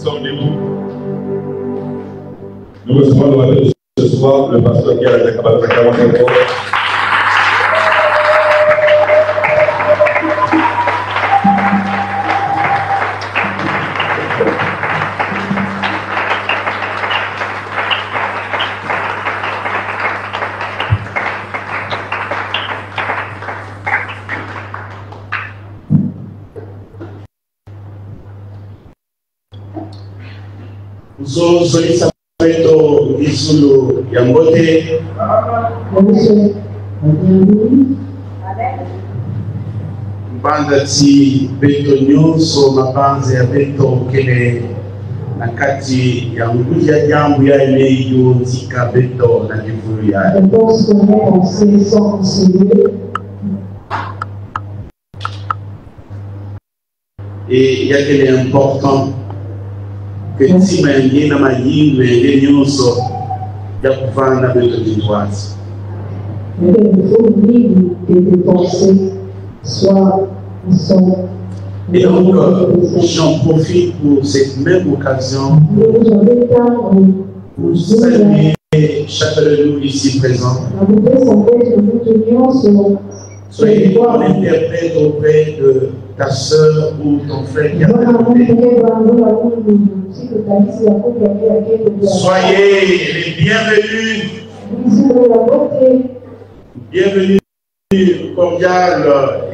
sommes debout. Nous recevons le matin de ce soir le pasteur Guy Alazakabal. So solisa peto isulu yambote banda ti peto nyonso mapanzi ya peto kele na kati ya nguvu ya jambo ya ile hiyo tika peto na kivuli ya et il y a quelque chose d'important que si tu as un livre et tu as un livre de droite. Et donc, j'en profite pour cette même occasion pour saluer chacun de nous ici présents. Soyez un interprète auprès de ta soeur ou ton frère qui a fait. Soyez les bienvenus. Bienvenue cordiale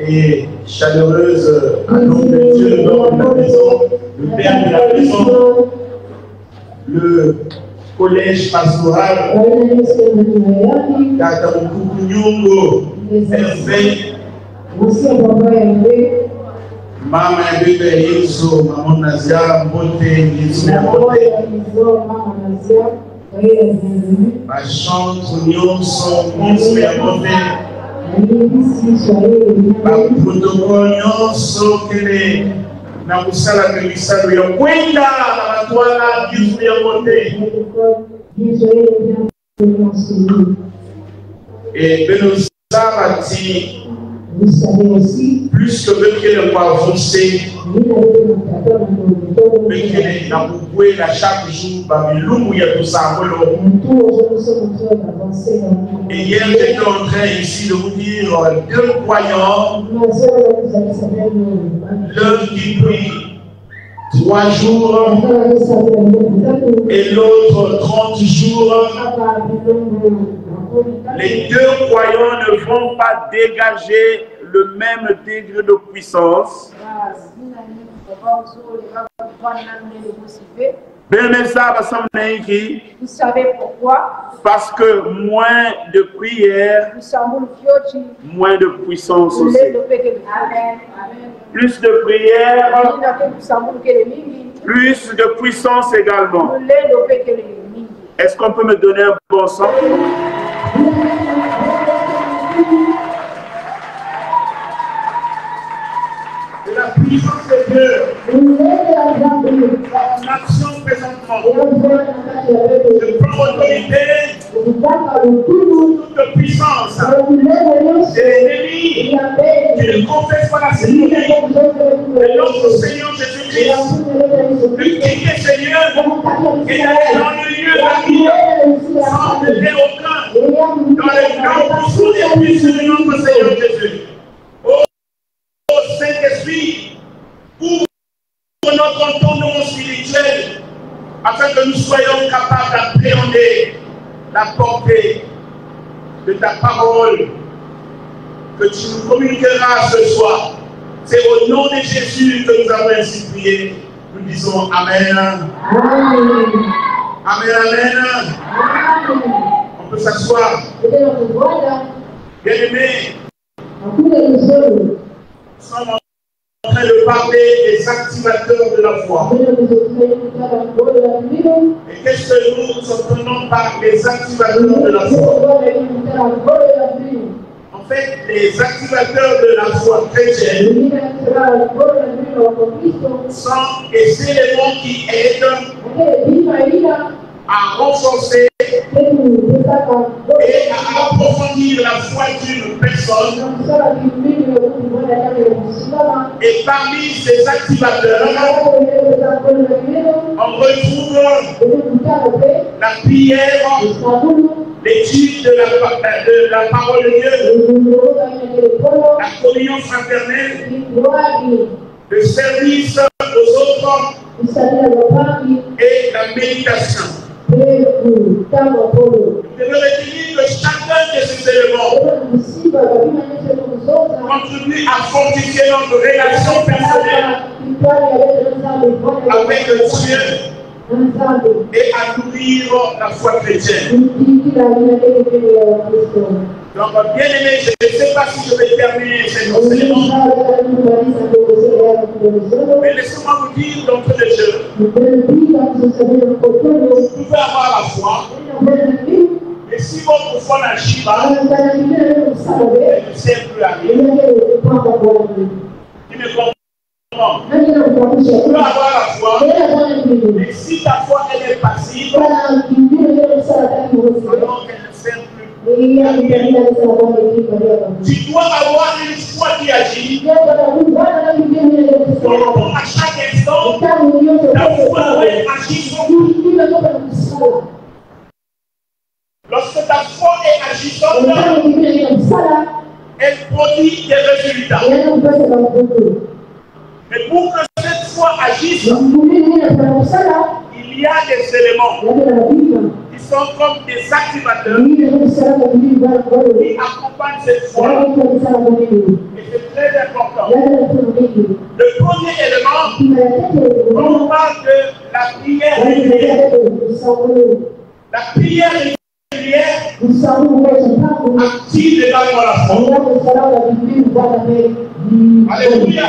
et chaleureuse à nom de Dieu, le Lord de la maison, le Père de la maison, le collège pastoral, Tata Mkukunyungo, Hervé, Mama Bébé Yeso, Maman Nazia, Mbote, Yeso, ma chantre Nyonso, Yeso, Mbote, ma protocole Nyonso, Kele, na musala ke misalo ya kwenda na batwala Yeso ya Mbote. Et Benosabati, vous savez aussi, plus que même qu'elle va avancer, mais qu'elle a boué la chaque jour, il y a tout ça. Et hier, j'étais en train ici de vous dire deux croyants, l'un qui prie 3 jours et l'autre 30 jours. Les deux croyants ne vont pas dégager le même degré de puissance. Vous savez pourquoi? Parce que moins de prière, moins de puissance aussi. Plus de prière, plus de puissance également. Est-ce qu'on peut me donner un bon sang? De la puissance de Dieu en action présentement. Je prends autorité toute puissance de l'ennemi qui ne confesse pas la Seigneurie de notre Seigneur Jésus-Christ. Le quitter Seigneur et d'aller dans le lieu d'amour sans lever aucun dans les grands poussons des puisses de notre Seigneur Jésus. Oh Saint-Esprit, ouvre notre entendement spirituel afin que nous soyons capables d'appréhender la portée de ta parole que tu nous communiqueras ce soir. C'est au nom de Jésus que nous avons ainsi prié. Nous disons Amen. Amen. Amen. Amen. On peut s'asseoir. Bien-aimés, nous sommes en train de parler des activateurs de la foi. Et qu'est-ce que nous entendons par les activateurs de la foi? En fait, les activateurs de la foi chrétienne sont des éléments qui aident à renforcer et à approfondir approfondir la foi d'une personne. Et parmi ces activateurs, on retrouve la prière, l'étude de la parole de Dieu, la communion fraternelle, le service aux autres et la méditation. Vous devez retenir que chacun de ces éléments contribue à fortifier notre relation personnelle avec Dieu et à nourrir la foi chrétienne. Donc, bien aimé, je ne sais pas si je vais terminer cet enseignement, mais laissez-moi vous dire d'entrée de jeu, vous pouvez avoir la foi, mais si votre foi n'agit pas, elle ne sert plus à rien. Tu me comprends? Tu peux avoir la foi, mais si ta foi elle est passive, alors qu'elle ne sert plus. Tu dois avoir une foi qui agit. Donc, à chaque instant, ta foi doit agir. Lorsque ta foi est agissante, elle produit des résultats. Mais pour que cette foi agisse, il y a des éléments qui sont comme des activateurs qui accompagnent cette foi. Et c'est très important. Le premier élément, on parle de la prière régulière. La prière régulière active également la foi. Alléluia.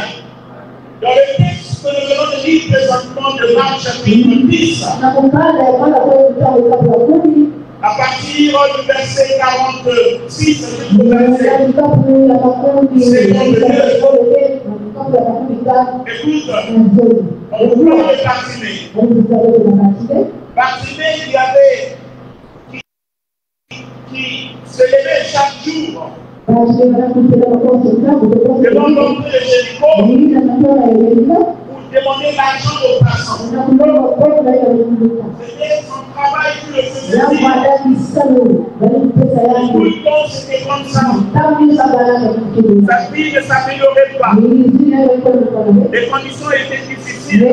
Dans le texte que nous venons de lire présentement de Marc chapitre 10, à partir du verset 46 jusqu'au verset 52, écoute, on voit le Bartimée. Bartimée qui se levait chaque jour devant l'entrée de Jéricho pour demander l'argent aux passants. C'était son travail qui le faisait dire. Tout le temps c'était comme ça. Sa vie ne s'améliorait pas. Les conditions étaient difficiles.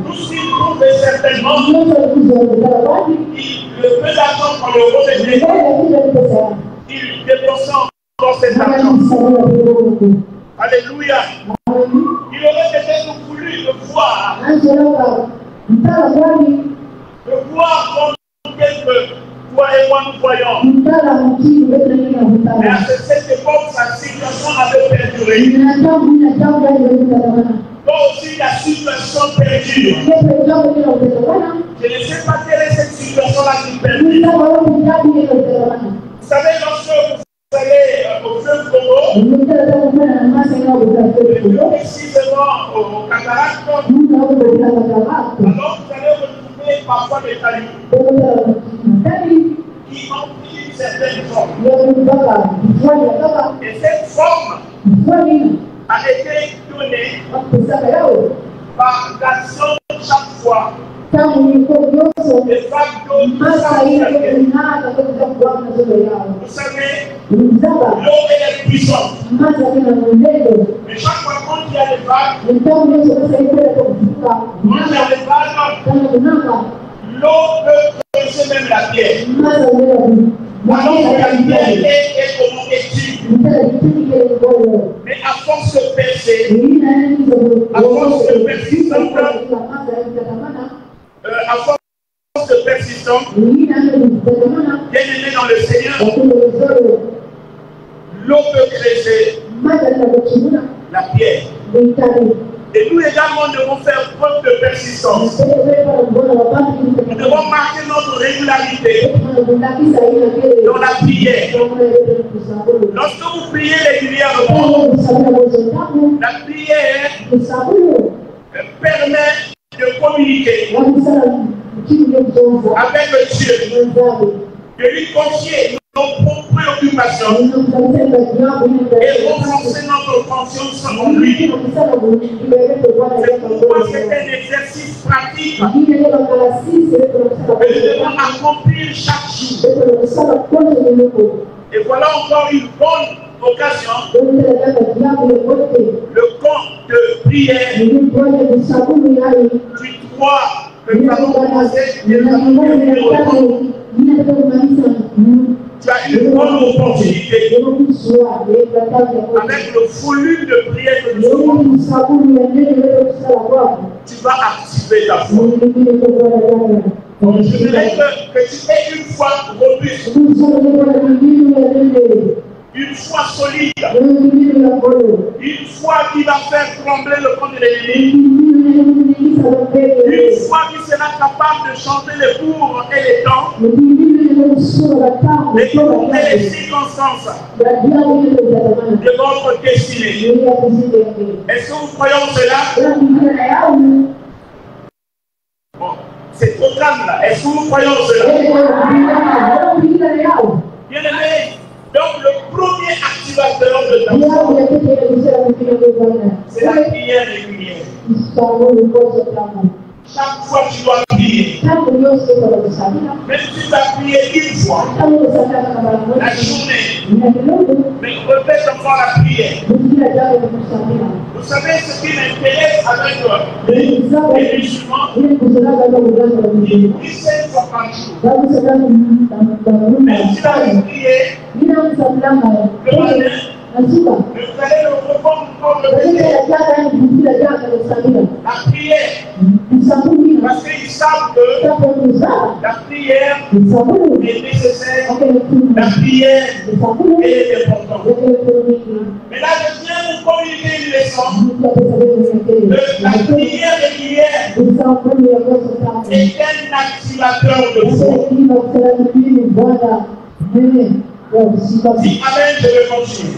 Tout ce qu'il trouvait certainement, le peu d'argent qu'on le remettait, il dépensait encore cet argent. Alléluia. Il aurait peut-être voulu le voir. Le voir comme tel que toi et moi nous voyons. Mais à cette époque, sa situation avait perduré. Toi aussi, la situation perdure. Je ne sais pas quelle est cette situation-là qui perdure. Vous savez, lorsque vous allez au fleuve Congo, précisément au cataract, alors vous allez retrouver parfois des talibans qui ont pris une certaine forme. Et cette forme a été donnée par l'action chaque fois. Les vagues d'eau, vous savez, l'eau est puissante. Mais chaque fois qu'il y a des vagues, l'eau peut creuser même la pierre. Alors que la pierre est comme étue. Mais à force de percer, à force de persistance, bien aimé dans le Seigneur, l'eau peut creuser la pierre. Et nous également devons faire preuve de persistance. Nous devons marquer notre régularité dans la prière. Lorsque vous priez régulièrement, la prière permet de communiquer avec Dieu, de lui confier nos préoccupation et renforcer notre confiance en lui. C'est pourquoi c'est un exercice pratique que nous devons accomplir chaque jour. Et voilà encore une bonne occasion, le camp de prière. Tu crois que nous avons commencé et nous avons terminé le camp. Tu as une bonne opportunité avec le volume de prière que nous avons. Tu vas activer ta foi. Donc, je voudrais que tu aies une foi robuste, une foi solide, une foi qui va faire trembler le camp de l'ennemi, une foi qui sera capable de chanter les cours et les temps, et toutes les circonstances de votre destinée. Est-ce que vous croyez en cela? Bon, c'est trop calme là. Est-ce que vous croyez en cela? Bien aimé, donc le premier activateur de ta foi, c'est la prière régulière. Chaque fois tu dois prier. Même si tu as prié une fois, la journée, mais répète encore la prière. Vous savez ce qui m'intéresse avec les musulmans? Ils prient 7 fois par jour. Même si tu as prié, le matin, vous allez le reprendre encore le prière. La prière. Parce qu'ils savent que la prière est nécessaire, la prière est importante. Mais là, je viens vous communiquer une leçon. La prière régulière est un activateur de foi. Dis Amen, je vais continuer.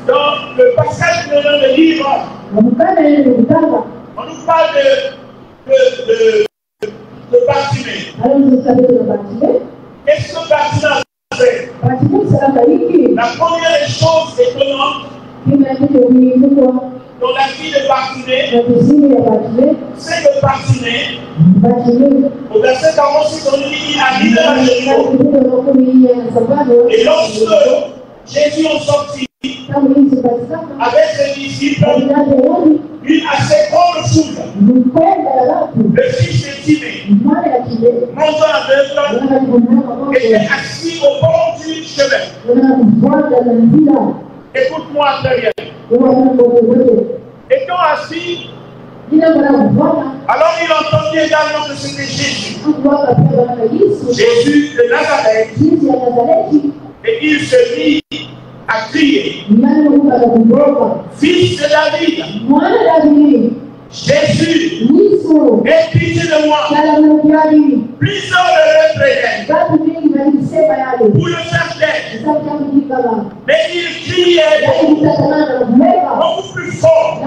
Donc, le passage de le livre, on nous parle de Bartimée. Qu'est-ce que Bartimée fait? La première chose étonnante dans la vie de Bartimée, c'est que Bartimée, au verset 46, on dit qu'il habite à Jéricho. Et lorsque Jésus en sortit avec ses disciples, une assez grande foule, le fils de Timée, montant aveugle, était assis au bord du chemin. Écoute-moi très bien. Étant assis, alors il entendit également que c'était Jésus. Jésus de Nazareth. Et il se mit à crier, fils de David, Jésus, aie pitié de moi. Plusieurs le reprenaient pour le faire taire. Mais il criait beaucoup plus fort,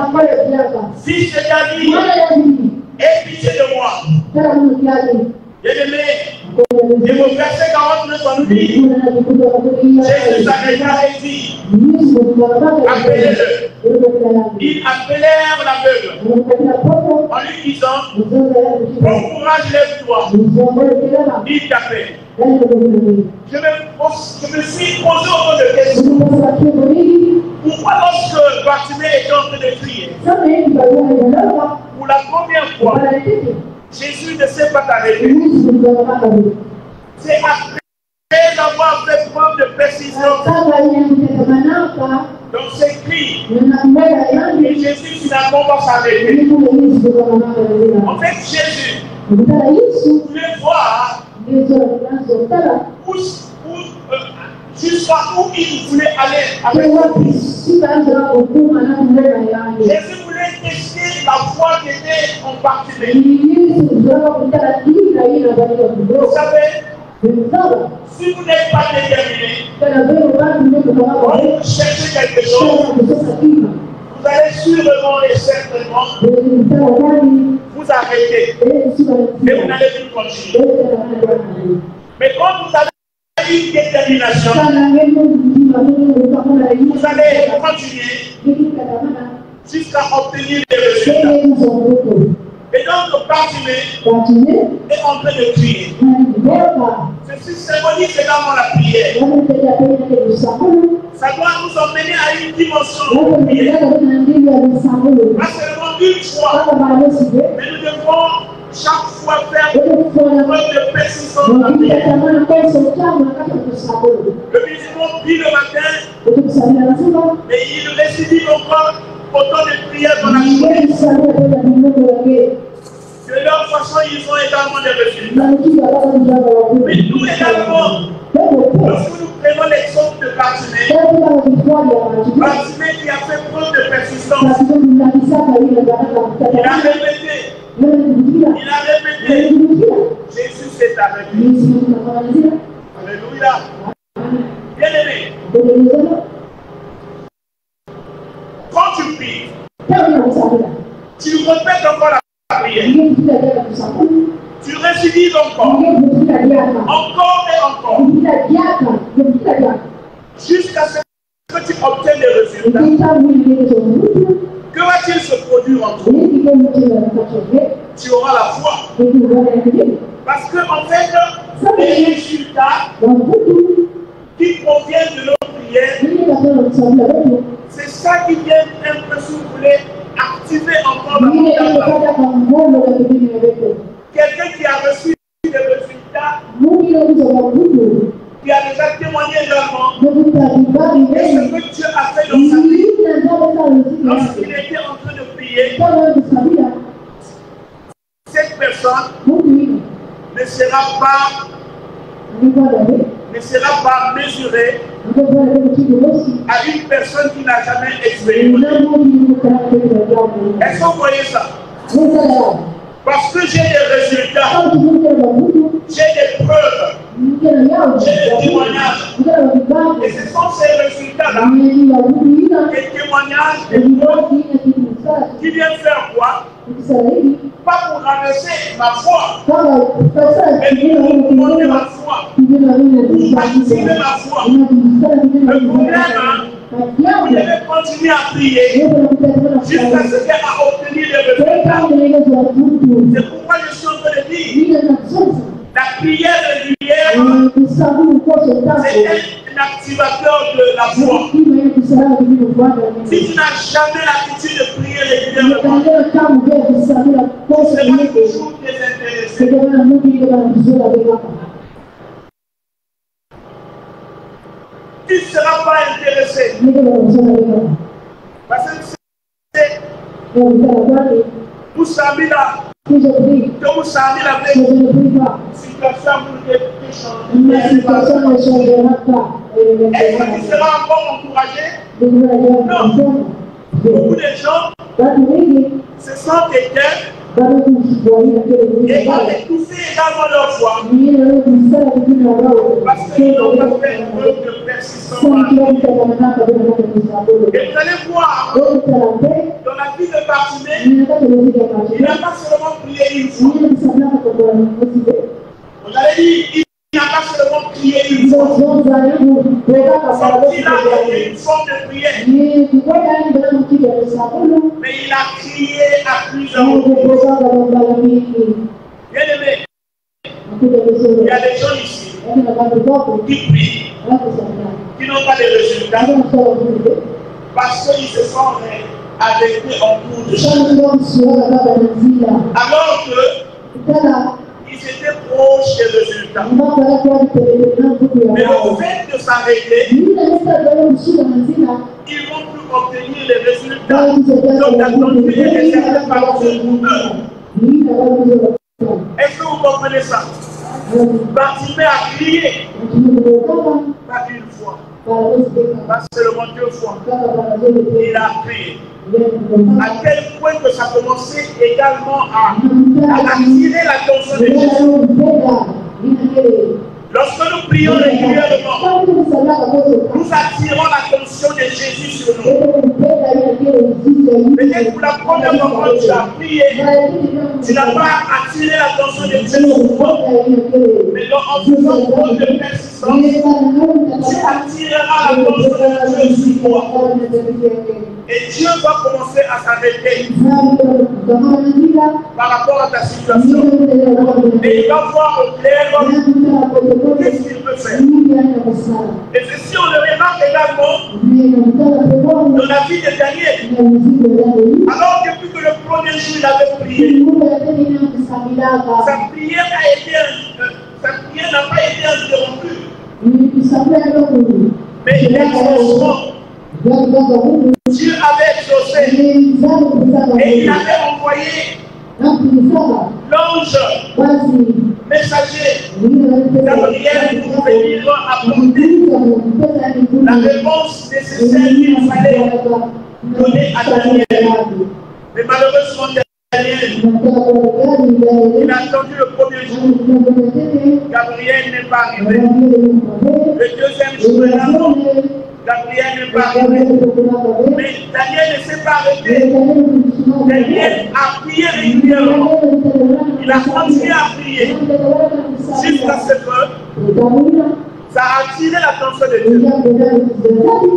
fils de David, aie pitié de moi. Bien-aimé, et au verset 49, on nous dit, Jésus s'arrêta et dit, appelez-le. Ils appelèrent l'aveugle en lui disant, bon courage, lève-toi. Il t'appelle. Je me suis posé autant de questions. Pourquoi lorsque Bartimée était en train de prier, pour la première fois, Jésus ne s'est pas arrêté? C'est après avoir fait preuve de précision dans ses cris que Jésus finalement va s'arrêter. En fait, Jésus voulait voir jusqu'à où il voulait aller avec lui. Jésus voulait tester la foi qui était en Bartimée. Vous savez, si vous n'êtes pas déterminé, quand vous cherchez quelque chose, vous allez sûrement et certainement vous arrêter et vous n'allez plus continuer. Mais quand vous avez une détermination. Vous allez continuer jusqu'à obtenir des résultats. Et donc, Bartimée est en train de crier. Ceci symbolise également la prière. Ça doit nous emmener à une dimension de prière. Pas seulement une fois, mais nous devons chaque fois faire preuve de persistance dans la prière. Le musulman prie le matin, mais il récidive encore autant de prières dans la journée. De leur façon, ils ont également des résultats. Mais nous également, lorsque nous prenons l'exemple de Bartimée qui a fait preuve de persistance, il a répété, Jésus s'est arrêté. Alléluia. Bien-aimé, quand tu pries, tu répètes encore la prière. Tu récidives encore. Encore et encore. Jusqu'à ce que tu obtiennes des résultats. Que va-t-il se produire en toi? Tu auras la foi. Parce que en fait, les résultats qui proviennent de nos prières, c'est ça qui vient un peu, si vous voulez, activer encore la foi. Quelqu'un qui a reçu des résultats, qui a déjà témoigné également, et ce que Dieu a fait dans sa vie, lorsqu'il était en train de prier, cette personne ne sera pas mesurée à une personne qui n'a jamais expérimenté. Est-ce que vous voyez ça? Parce que j'ai des résultats, j'ai des preuves, j'ai des témoignages. Et ce sont ces résultats-là, les témoignages, qui viennent faire quoi? Pas pour rabaisser ma foi, mais pour monter ma foi, pour activer ma foi. Le problème, vous devez continuer à prier jusqu'à ce qu'elle a obtenu les résultats. C'est pourquoi je suis en train de dire, la prière régulière, c'est un activateur de la foi. Si tu n'as jamais l'habitude de prier régulièrement, tu seras toujours désintéressé. Tu ne seras pas intéressé. Parce que c'est tout ça, que vous savez la situation est-ce que tu seras encore encouragé? Non. Beaucoup de gens se sentent éteints et ont étouffé également leur foi parce qu'ils n'ont pas fait preuve de persistance. Et vous allez voir dans la vie de Bartimée, il n'a pas seulement prié une fois. Vous allez dire, il n'a pas seulement prié une fois. Il a fait une forme de prière. Mais il a crié à plusieurs reprises. Bien aimé, il y a des gens ici qui prient, qui n'ont pas de résultats, parce qu'ils se sont arrêtés en cours de chemin. Alors qu'ils étaient proches des résultats. Mais le fait de s'arrêter, ils ne vont plus obtenir les résultats. Donc d'attendre que les résultats partent pour eux. Est-ce que vous comprenez ça? Bartimée a crié, pas une fois, pas seulement deux fois. Il a crié. À tel point que ça commençait également à attirer l'attention des gens. Lorsque nous prions régulièrement, nous attirons l'attention de Jésus sur nous. Peut-être pour la première fois quand tu as prié, tu n'as pas attiré l'attention de Dieu sur toi. Mais en faisant preuve de persistance, tu attireras l'attention de Dieu sur toi. Et Dieu va commencer à s'arrêter par rapport à ta situation. Et il va voir au clair qu'est-ce qu'il peut faire. Et ceci, on le remarque également dans la vie de Daniel. Alors depuis que le premier jour il avait prié, sa prière n'a pas été interrompue. Mais l'exaucement, Dieu avait exaucé et il avait envoyé l'ange messager Gabriel pour venir apporter la réponse nécessaire qu'il fallait donner à Daniel. Mais malheureusement, Daniel, il a attendu le premier jour. Gabriel n'est pas arrivé. Le deuxième jour est là. Gabriel n'est pas arrivé. Mais Daniel ne s'est pas arrêté. Daniel a prié régulièrement. Il a continué à prier jusqu'à ce que ça a attiré l'attention de Dieu.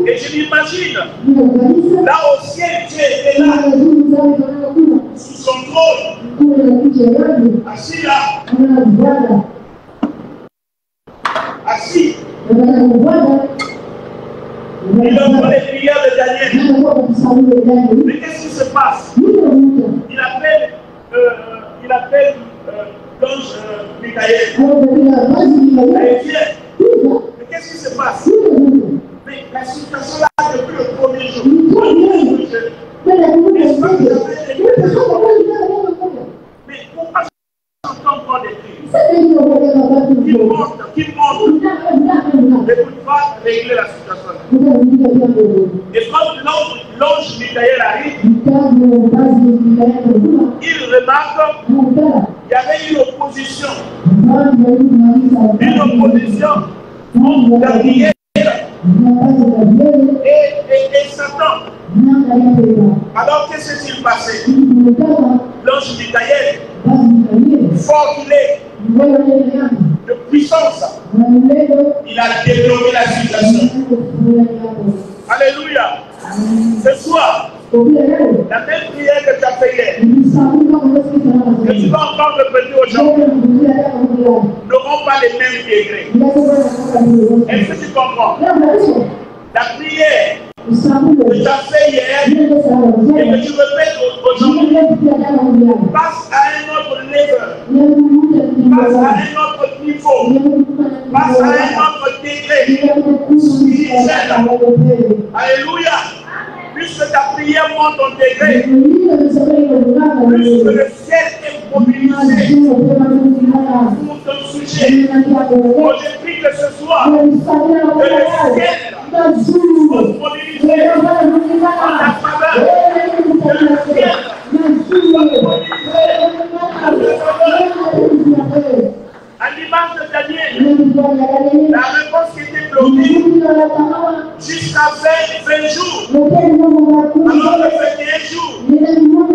Et je m'imagine, là au ciel, Dieu était là, sous son trône, assis là, assis. Il entend les prières de Daniel. Mais qu'est-ce qui se passe? Il appelle l'ange Michael. Mais qu'est-ce qui se passe? Mais la situation là depuis le premier jour. Mais pourquoi j'entends encore des cris? Qui monte, mais pour pas régler la situation. Et quand l'ange Michael arrive, il remarque qu'il y avait une opposition. Une opposition entre Gabriel et Satan. Alors qu'est-ce qui s'est passé? L'ange Michael, fort qu'il est, de puissance, il a débloqué la situation. Alléluia. Ce soir, la même prière que tu as fait hier, que tu vas encore répéter aux gens, n'auront pas les mêmes degrés. Est-ce que tu comprends? La prière que tu as fait hier et que tu répètes aujourd'hui passe à un autre level, passe à un autre niveau, passe à un autre degré spirituel. Alléluia. Puisque ta prière monte en degré, puisque le ciel est mobilisé pour ton sujet. Moi je prie que ce soir, que le ciel soit mobilisé en ta faveur, que le ciel soit mobilisé en ta faveur. À l'image de Daniel, la réponse qui était bloquée jusqu'à 20 jours. Alors que 21 jours,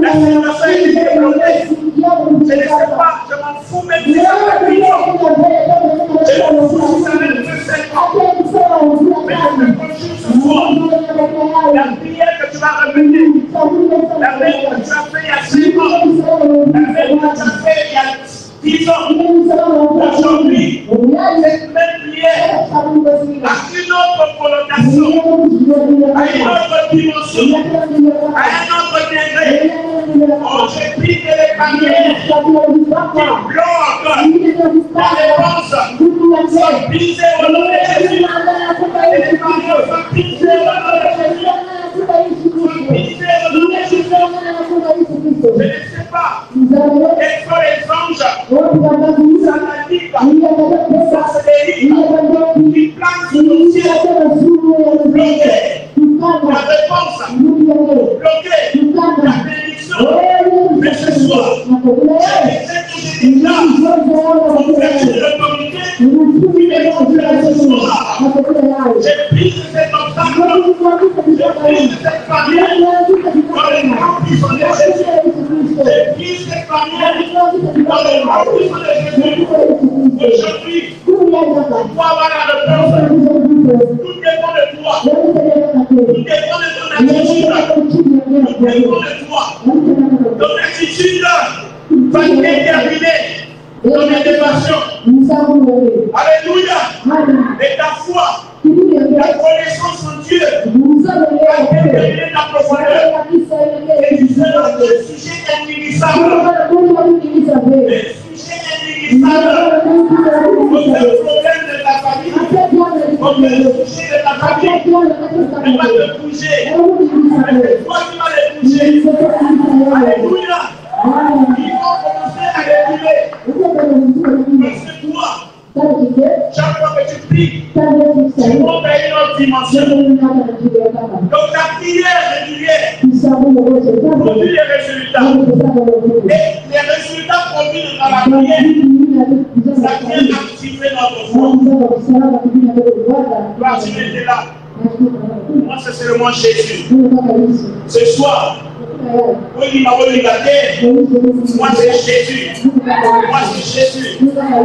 la situation était bloquée. Je ne sais pas, je m'en fous même si ça fait 8 ans. Je m'en fous si ça fait 5 ans. Mais je te conjure ce soir, la prière que tu vas répéter, la prière que tu as fait il y a 5 ans, la prière que tu as fait il y a 10 ans, aujourd'hui, cette même prière a une autre prolongation, a une autre dimension, a un autre degré. Oh, je prie que les barrières qui bloquent la réponse soient brisées au nom de Jésus. Et les barrières soient brisées au nom de Jésus. Soient brisées au nom de Jésus. Je ne sais pas. Quels sont les anges sataniques, sorcelleries, qui planent sur nos cieux, bloqués la réponse, bloqués la bénédiction. Mais ce soir, j'ai des là, pour faire une autorité qui me brise cette barrière dans le nom puissant de Jésus. Je brise cette barrière dans le nom puissant de Jésus. Aujourd'hui, toi, voilà le peuple. Tout dépend de toi. Tout dépend de ton attitude. Tout dépend de toi. Ton attitude va déterminer ton élévation. Alléluia. Et ta foi, ta connaissance en Dieu va déterminer ta profondeur. Et tu seras le sujet indéfinissable. Le sujet indéfinissable. Comme le problème de ta famille, comme le sujet de ta famille, ne va te bouger. C'est toi qui vas les bouger. Alléluia. Il faut commencer à réguler. Parce que toi, chaque fois que tu pries, tu montes à une autre dimension. Donc la prière régulière produit les résultats. Et les résultats produits dans la prière, ça vient activer notre foi. Toi, tu étais là. Moi, c'est seulement Jésus. Ce soir, moi, c'est Jésus. Moi, c'est Jésus.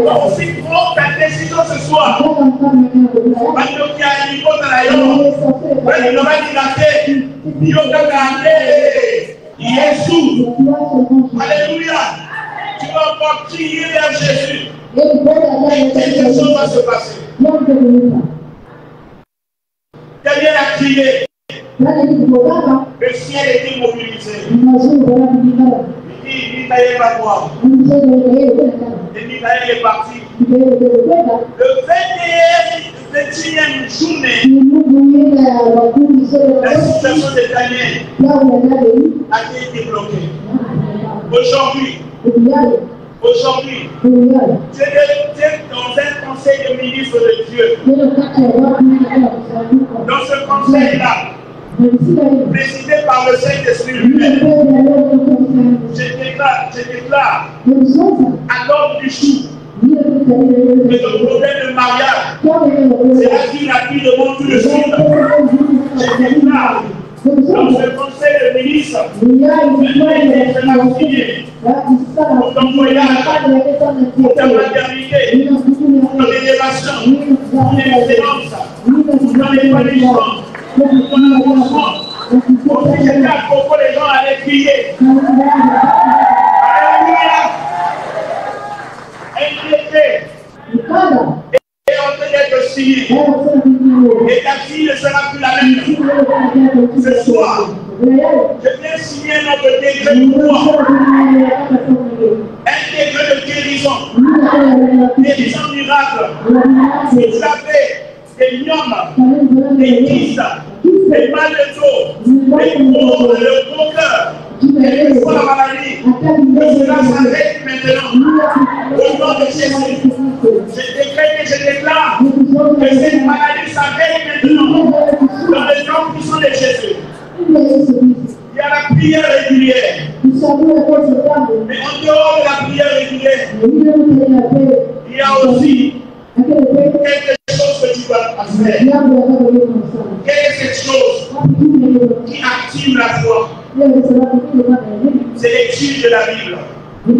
Donc, aussi, prends ta décision ce soir. Alléluia. Tu vas encore crier vers Jésus. Quelque chose va se passer. Daniel a crié. Le ciel était mobilisé. Il dit, Michael va voir. Et Michael est parti. Le 21e journée, la situation de Daniel a été bloquée. Aujourd'hui, tu es dans un conseil de ministre de Dieu. Dans ce conseil-là, présidé par le Saint-Esprit lui-même, je déclare à l'ordre du jour que le problème de mariage, c'est la vie devant tout le monde. Je déclare dans ce conseil de ministre, pour ton voyage, pour ta maternité, pour ton élévation, pour ton excellence, pour ton épanouissement, pour ton avancement, pour que j'étais à propos, les gens allaient crier. Alléluia. Inquiété. Et en train d'être signé. Et ta fille ne sera plus la même. Ce soir, je viens signer notre décret pour toi. Un décret de guérison. Guérison miracle. Vous avez des myomes, des kystes, des mal de dos, des gros, le gros cœur. Et une fois la maladie, que cela s'arrête maintenant. Au nom de Jésus, je décrète et je déclare que cette maladie s'arrête maintenant. Dans le nom puissant de Jésus. Il y a la prière régulière. Mais en dehors de la prière régulière, il y a aussi quelque chose que tu dois faire. Quelle est cette chose qui active la foi? C'est l'étude de la Bible. Et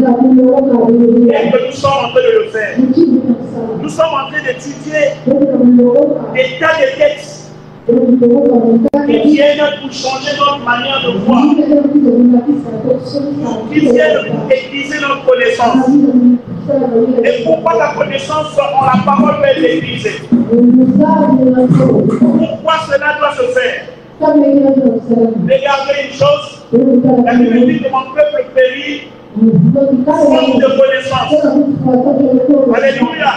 que nous sommes en train de le faire. Nous sommes en train d'étudier des tas de textes qui viennent pour changer notre manière de voir, qui viennent pour aiguiser notre connaissance. Et pourquoi la connaissance en la parole peut être aiguisée? Pourquoi cela doit se faire? Regardez une chose, la Bible dit que mon peuple périt faute de connaissance. Alléluia.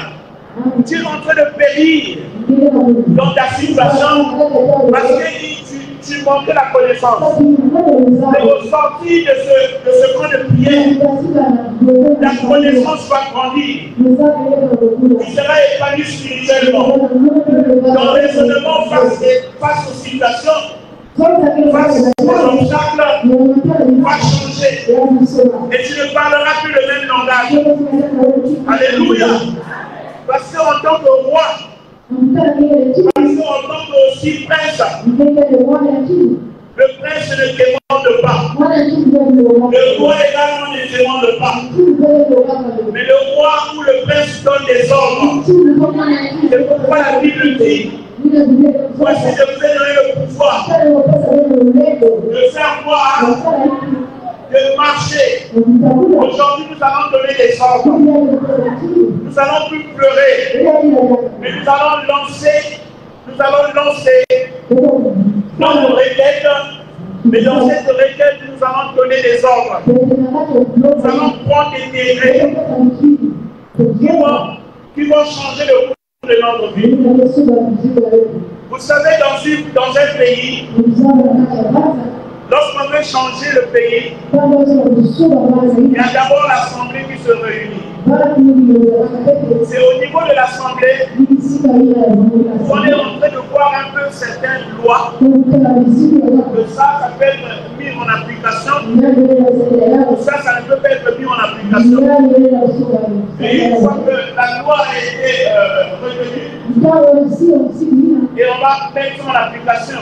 Tu es en train de périr dans ta situation parce que tu manquais la connaissance. Mais au sortir de ce camp de prière, ta connaissance va grandir. Tu seras épanoui spirituellement. Ton raisonnement face aux situations, face aux obstacles, va changer. Et tu ne parleras plus le même langage. Alléluia. Parce qu'en tant que roi, Parce qu'en tant que aussi prince, le prince ne demande pas. Le roi également ne demande pas. Mais le roi ou le prince donne des ordres. C'est pourquoi la Bible dit, voici je vous ai donné le pouvoir de faire voir, de marcher. Aujourd'hui, nous allons donner des ordres. Nous allons plus pleurer, mais nous allons lancer notre requête. Mais dans cette requête, nous allons donner des ordres. Nous allons prendre des degrés qui vont changer le cours de notre vie. Vous savez, dans un pays, lorsqu'on veut changer le pays, il y a d'abord l'Assemblée qui se réunit. C'est au niveau de l'Assemblée qu'on est en train de voir un peu certaines lois, que ça peut être mis en application, ça ne peut pas être mis en application. Et une fois que la loi a été retenue, et on va mettre en application.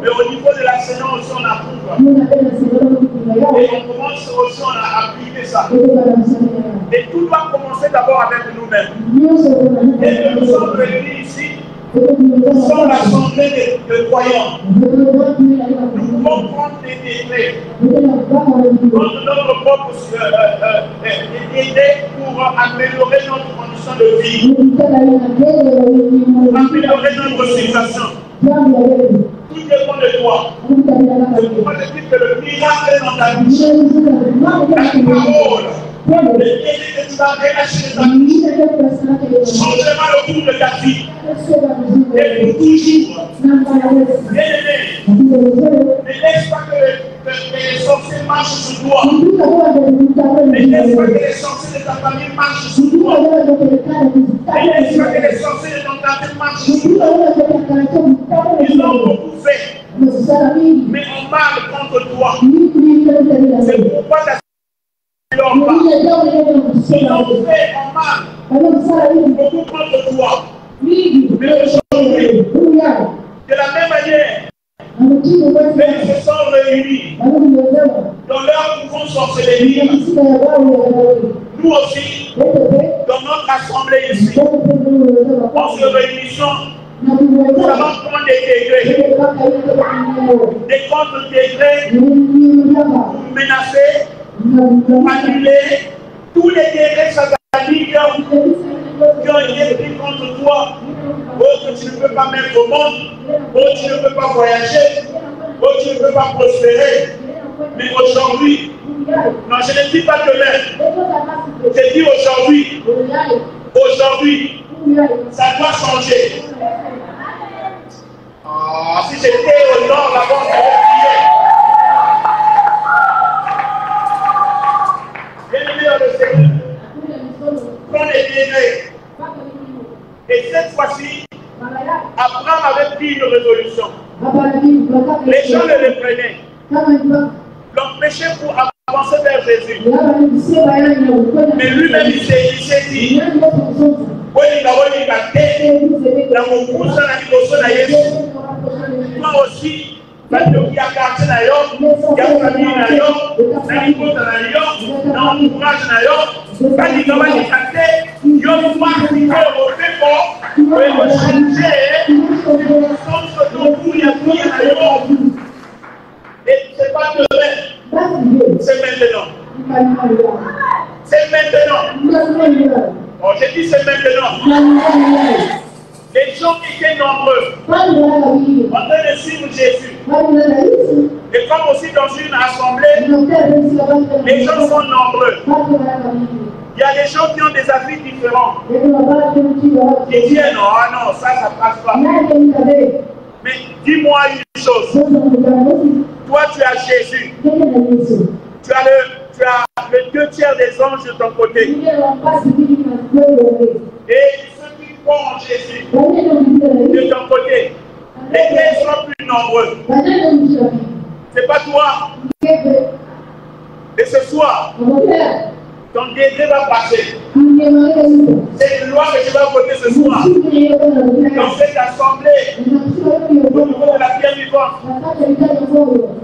Mais au niveau de la Sénat aussi, on approuve. Et on commence aussi à appliquer ça. Et tout doit commencer d'abord avec nous-mêmes. Et nous sommes réunis ici. Nous sommes l'assemblée de croyants. Nous pouvons prendre des décrets. Notre propre idée pour améliorer notre condition de vie. Pour améliorer notre situation. Tout dépend de toi. C'est pourquoi je dis que le miracle est dans ta vie. La parole. Le bien que tu vas relâcher ta vie. Changera le cours de ta vie. Et pour toujours. Bien-aimé. Ne laisse pas que les sorciers marchent sous toi. Ne laisse pas que les sorciers de ta famille marchent sous toi. Ne laisse pas que les sorciers de ton quartier marchent sous toi. Ils ont beaucoup fait. Mais on parle contre toi. C'est pourquoi ta ils ont fait en mal beaucoup contre toi. Mais aujourd'hui, de la même manière, ils se sont réunis dans leur mouvement sorcellerie. Nous aussi, dans notre assemblée ici, en se réunissant, nous allons prendre des degrés, des contre-degrés pour menacer, pour annuler tous les degrés sataniques qui ont été pris contre toi. Oh, que tu ne peux pas mettre au monde, oh, tu ne peux pas voyager, oh, tu ne peux pas prospérer. Mais aujourd'hui, non, je ne dis pas demain, je dis aujourd'hui, ça doit changer. Oh, si j'étais au nord là-bas, ça va prier. Bien-aimé dans le Seigneur, prends les degrés. Et cette fois-ci, Abraham avait pris une résolution. Les gens le reprenaient, l'empêchaient pour avancer vers Jésus. Mais lui-même, il s'est dit, moi aussi, il y a quartier d'ailleurs, il y a famille d'ailleurs, il y a épouse d'ailleurs, il y a entourage d'ailleurs. Quand il y a quartier, il y a une marque qui peut changer, il y a d'ailleurs. Et c'est pas demain, c'est maintenant. C'est maintenant. Oh, j'ai dit c'est maintenant. Les gens étaient nombreux en train de suivre Jésus. Et comme aussi dans une assemblée, les gens sont nombreux. Il y a des gens qui ont des avis différents. Qui disent non, non, ça passe pas. Mais dis-moi une chose. Toi, tu as Jésus. Tu as les 2/3 des anges de ton côté. Et ceux qui croient en Jésus de ton côté, lesquels sont plus nombreux. C'est pas toi. Et ce soir, Ton décret va passer. C'est une loi que tu vas voter ce soir. Dans cette assemblée, au niveau de la pierre vivante,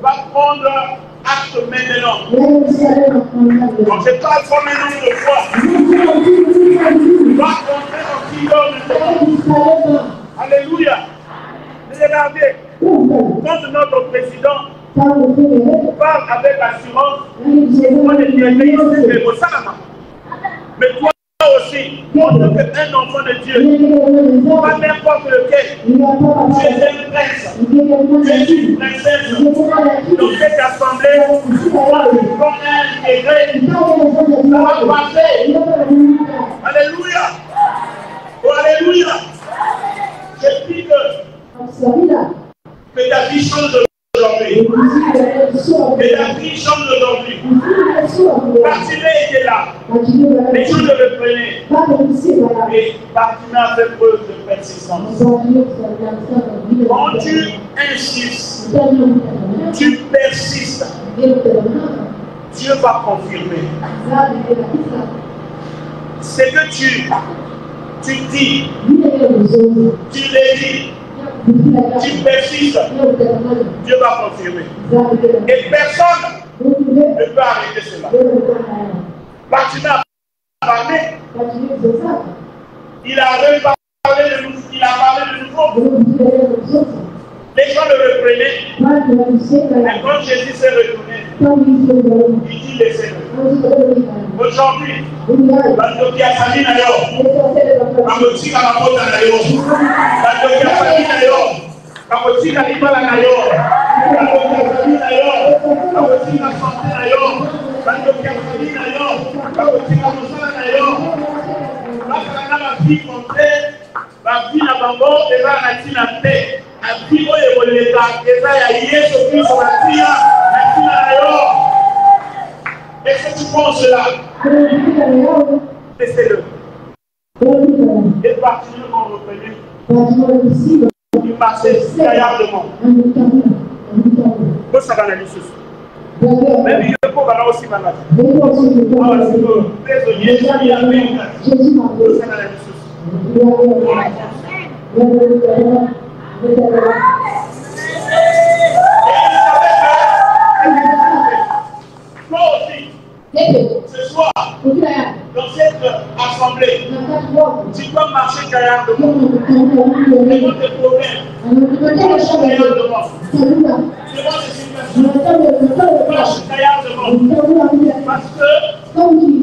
va prendre acte maintenant. Quand je parle comme un homme de foi, va rentrer en figure maintenant. Alléluia. Regardez, quand notre président parle avec assurance, on est bien au Salama. Mais toi aussi, en tant qu'un enfant de Dieu, pas n'importe lequel, tu es un prince, tu es une princesse. Dans cette assemblée, comme un degré, ça va passer. Alléluia. Oh, alléluia. Je dis que ta vie change aujourd'hui. Que ta vie change aujourd'hui. Bartimée était là. Les gens le reprenaient. Et Bartimée a fait preuve de persistance. Quand tu insistes, tu persistes, Dieu va confirmer. C'est que tu dis, tu le dis, tu persistes, Dieu va confirmer. Et personne ne peut arrêter cela. Bartimée a parlé, il a parlé de nouveau. Les gens le reprenaient. Et quand Jésus s'est retourné, il dit laissez-le. Aujourd'hui, Bandoki a sali na yo. Bamotika na mota na yo. Bandoki a sali na yo. Bamotika libala na yo. Bandoki a sali na yo. Bamotika santé na yo. Bandoki a sali na yo. Bamotika mosala na yo. Bakala na vie complète. La vie na bango eza na tina te. La vie oyo ekoleka eza ya Yesu Kristo na tina na yo. Est-ce que tu penses là? Laissez-le. Et Bartimée m'ont reconnu. Il marchait gaillardement. Vous savez la chose. Même il faut qu'on aussi malade. Désolé, il a fait. Vous savez la chose. Toi aussi, ce soir, dans cette assemblée, tu dois marcher gaillardement. Devant tes problèmes, marche gaillardement. Devant tes situations, marche gaillardement. Parce que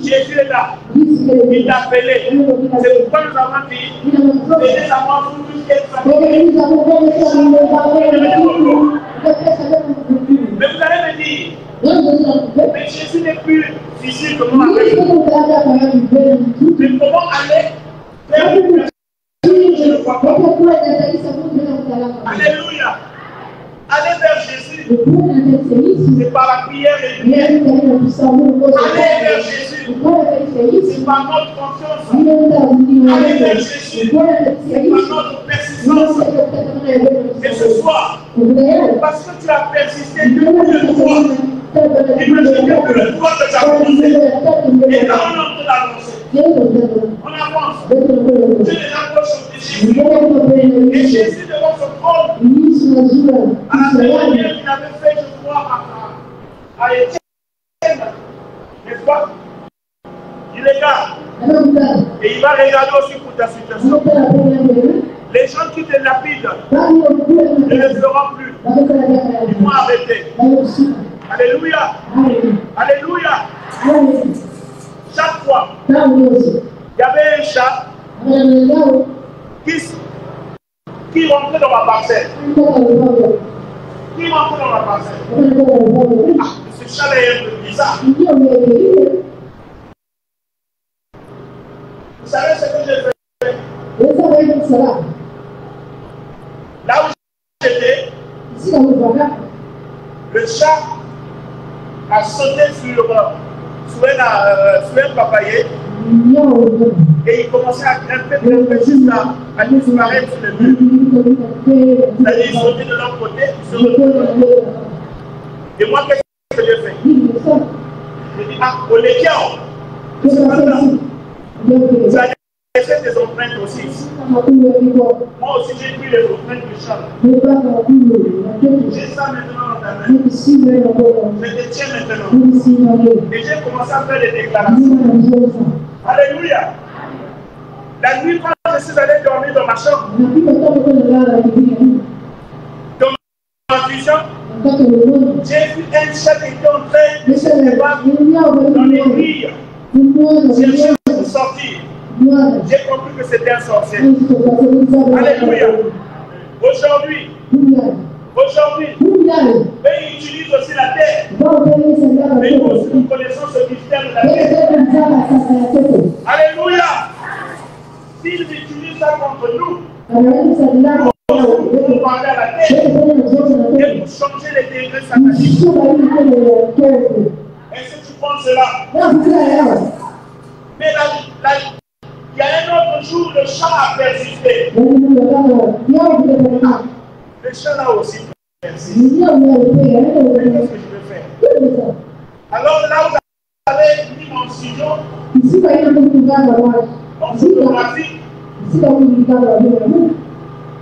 Jésus est là. Il t'a appelé. C'est pourquoi nous avons dit, venez à moi pour tous les familles. Mais vous allez me dire, mais Jésus n'est plus ici que nous avons. Mais comment aller vers une personne que je ne vois pas? Alléluia. Aller vers Jésus, c'est par la prière et la lumière. Aller vers Jésus, c'est par notre confiance. Aller vers Jésus, c'est par notre persistance. Et ce soir, parce que tu as persisté depuis le droit, imagine que le droit que tu as posé, et là on est en train d'avancer. On avance. Dieu les approche de Jésus. Et Jésus devant son trône, à la même manière qu'il avait fait, je crois, à Étienne, n'est-ce pas? Il est là. Et il va regarder aussi pour ta situation. Les gens qui te lapident ne le feront plus. Ils vont arrêter. Alléluia. Alléluia. Chaque fois, il y avait un chat qui rentrait dans ma parcelle. Qui rentrait dans ma parcelle. Ah, ce chat est un peu bizarre. Vous savez ce que j'ai fait? Là où j'étais, le chat a sauté sur un papayer et il commençait à grimper jusqu'à disparaître sur le mur. C'est-à-dire, il sautait de l'autre côté, il se retrouvait. Et moi, qu'est-ce que j'ai fait? J'ai dit, ah, on les tient. Tu as laissé tes empreintes aussi. Moi aussi, j'ai pris les empreintes de Charles. J'ai ça maintenant dans ta main. Je te tiens maintenant. Et j'ai commencé à faire des déclarations. Alléluia. La nuit, quand je suis allé dormir dans ma chambre, dans ma vision, j'ai vu un chat qui était en train de se débattre dans les grilles. J'ai cherché pour sortir. J'ai compris que c'était un sorcier. Alléluia. Aujourd'hui, eux utilisent aussi la terre. Mais nous aussi, nous connaissons ce mystère de la terre. Alléluia. S'ils utilisent ça contre nous, pour parler à la terre et pour changer les degrés sataniques. Est-ce que tu penses cela? Mais il y a un autre jour, le chat a persisté. Le chat là aussi persiste. Qu'est-ce que je vais faire? Alors là, vous avez mis mon studio, mon photographie.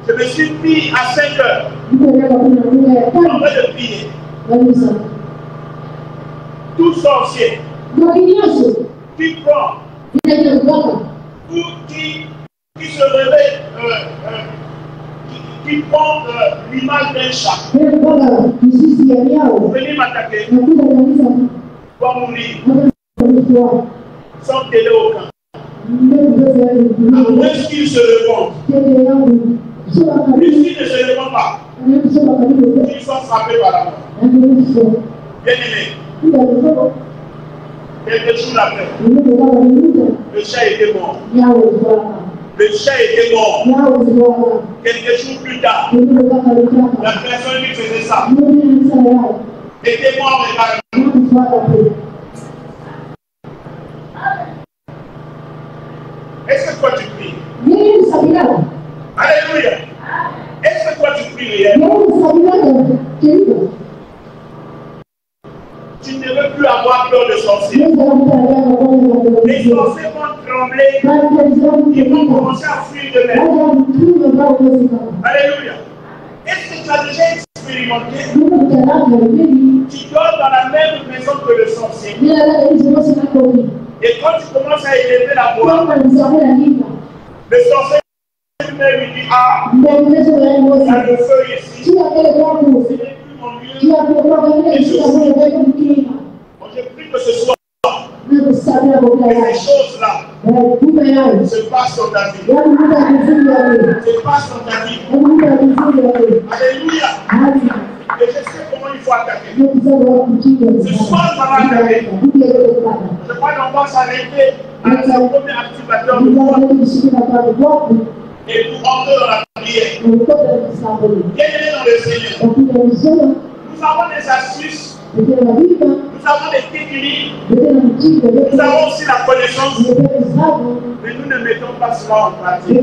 Je me suis mis à 5 heures en train de prier. Tout sorcier qui prend ou qui se réveille, qui prend l'image d'un chat, venez m'attaquer, va mourir, sans télé aucun. À moins qu'il se répond. Et s'il ne se répond pas, ils sont frappés par la mort. Bien aimé, quelques jours après, le chat était mort. Le chat était mort. Quelques jours plus tard, la personne qui faisait ça était mort également. Est-ce que toi tu pries? Alléluia. Est-ce que toi tu pries réellement? Tu ne veux plus avoir peur de sorciers. Les sorciers vont trembler. Ils vont commencer à fuir de l'air. Alléluia. Est-ce que tu as déjà expérimenté? Tu dors dans la même maison que le sorcier. Et quand tu commences à élever la voix, le sorcier lui dit, ah, il y a le feu ici. Ce n'est plus mon lieu. Je prie que ce soir, que ces choses-là se passent dans ta vie. Se passent dans ta vie. Alléluia. Et je sais comment il faut attaquer. Ce soir, ça va attaquer. Je crois qu'on va s'arrêter à ce premier activateur de foi et pour entrer dans la prière. Bienvenue dans le Seigneur. Nous avons des astuces. Nous avons des techniques. Nous avons aussi la connaissance. Mais nous ne mettons pas cela en pratique.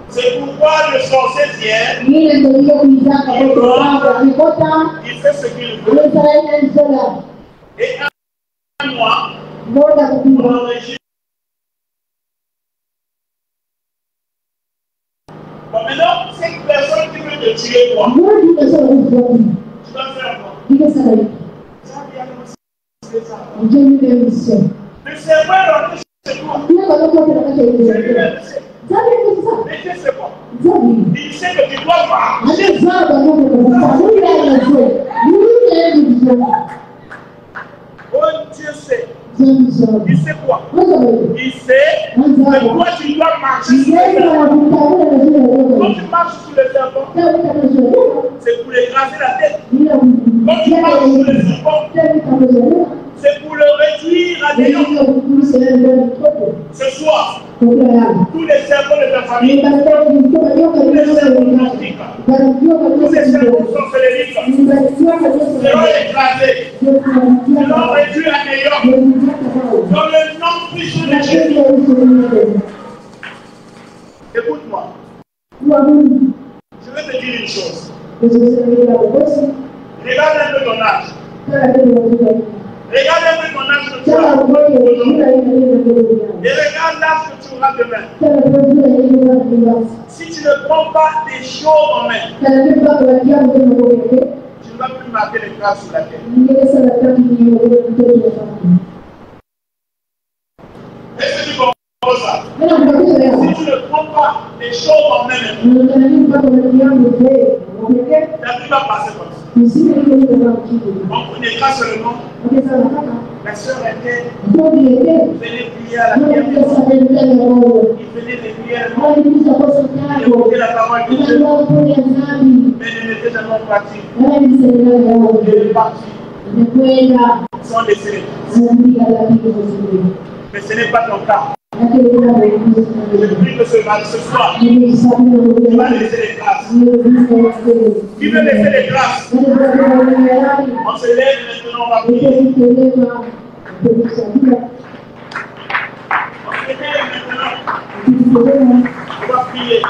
C'est pourquoi le sorcier vient, il fait ce qu'il veut. Et un mois, on enregistre. Bon, maintenant, cette personne qui veut te tuer, toi, tu vas faire quoi? Le cerveau est rentré chez toi. Mais c'est quoi? Il sait que tu dois marcher. Oh, Dieu sait. Il sait quoi? Il sait que toi tu dois marcher sur le serpent. Quand tu marches sur le serpent, c'est pour l'écraser la tête. Quand tu marches sur le serpent, c'est pour le réduire à néant. Ce soir, tous les serpents de ta famille, tous les serpents gnostiques, tous les serpents sorcelleries seront écrasés, seront réduits à néant. Dans le nom puissant de Jésus. Écoute-moi. Je vais te dire une chose. Regarde un peu ton âge. Regarde un peu ton âge. Et regarde l'âge que tu auras demain. Si tu ne prends pas des choses en main, tu ne vas plus marquer les traces sur la terre. Est-ce que tu comprends ça? Si tu ne prends pas des choses en main, ta vie va passer comme ça. On connaît pas seulement. La sœur était venue prier à la prière. Il venait de prier à la prière. Il écoutait la parole de Dieu. Mais il n'était jamais pratique. Il est parti. Sans laisser les traces. Mais ce n'est pas ton cas. Je prie que ce soir, tu vas laisser les traces. Qui veut laisser les traces? On se lève maintenant, on va prier. On se lève maintenant. On va prier.